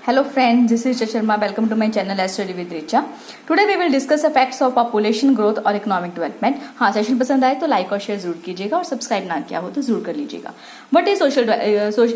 Hello friends, this is Richa Sharma. Welcome to my channel Let's Study with Richa. Today we will discuss the facts of population growth और economic development. हाँ, session पसंद आए तो like और share जरूर कीजिएगा और subscribe ना किया हो तो जरूर कर लीजिएगा. What is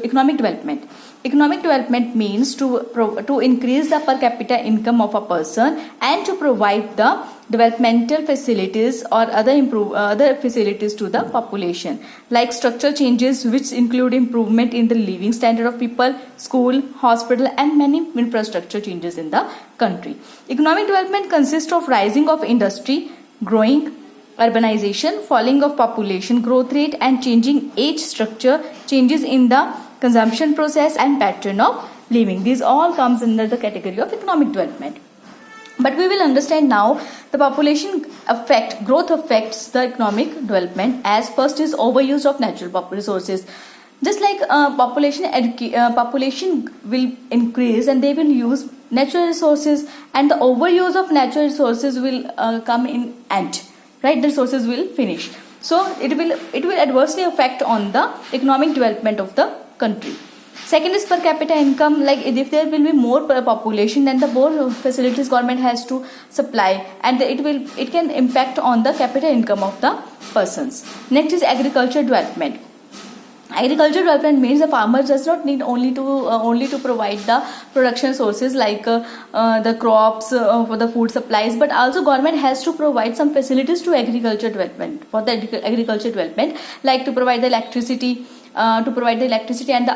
economic development? Economic development means to increase the per capita income of a person and to provide the developmental facilities or other facilities to the population, like structure changes which include improvement in the living standard of people, school, hospital, and many infrastructure changes in the country. Economic development consists of rising of industry, growing urbanization, falling of population growth rate, and changing age structure, changes in the consumption process and pattern of living. These all comes under the category of economic development. But we will understand now the population growth affects the economic development, as first is overuse of natural resources. Just like population will increase and they will use natural resources, and the overuse of natural resources will come in end, right? The resources will finish. So it will adversely affect on the economic development of the country. Second is per capita income. Like if there will be more population, then the more facilities government has to supply, and it can impact on the capita income of the persons. Next is agriculture development. Agriculture development means the farmer does not need only to provide the production sources like the crops for the food supplies, but also government has to provide some facilities to agriculture development, for the agriculture development, like to provide the electricity. And the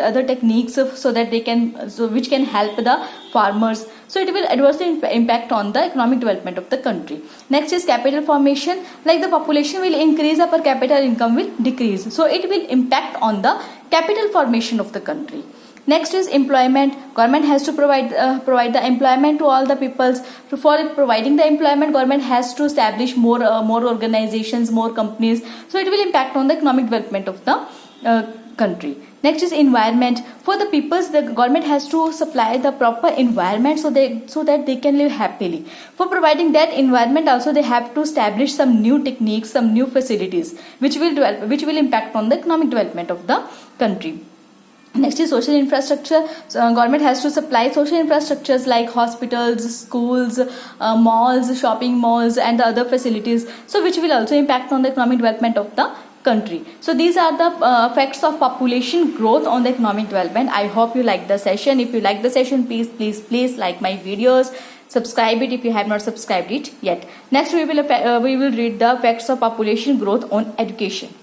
other techniques so that which can help the farmers. So it will adversely impact on the economic development of the country. Next is capital formation. Like the population will increase, the per capita income will decrease. So it will impact on the capital formation of the country. Next is employment. Government has to provide the employment to all the peoples. For providing the employment, government has to establish more organizations, more companies. So it will impact on the economic development of the country. Next is environment. For the peoples, the government has to supply the proper environment so that they can live happily. For providing that environment, also they have to establish some new techniques, some new facilities, which will impact on the economic development of the country. Next is social infrastructure. So, government has to supply social infrastructures like hospitals, schools, malls, shopping malls, and the other facilities. So which will also impact on the economic development of the country. So these are the effects of population growth on the economic development. I hope you like the session. If you like the session, please like my videos. Subscribe it if you have not subscribed it yet. Next we will read the effects of population growth on education.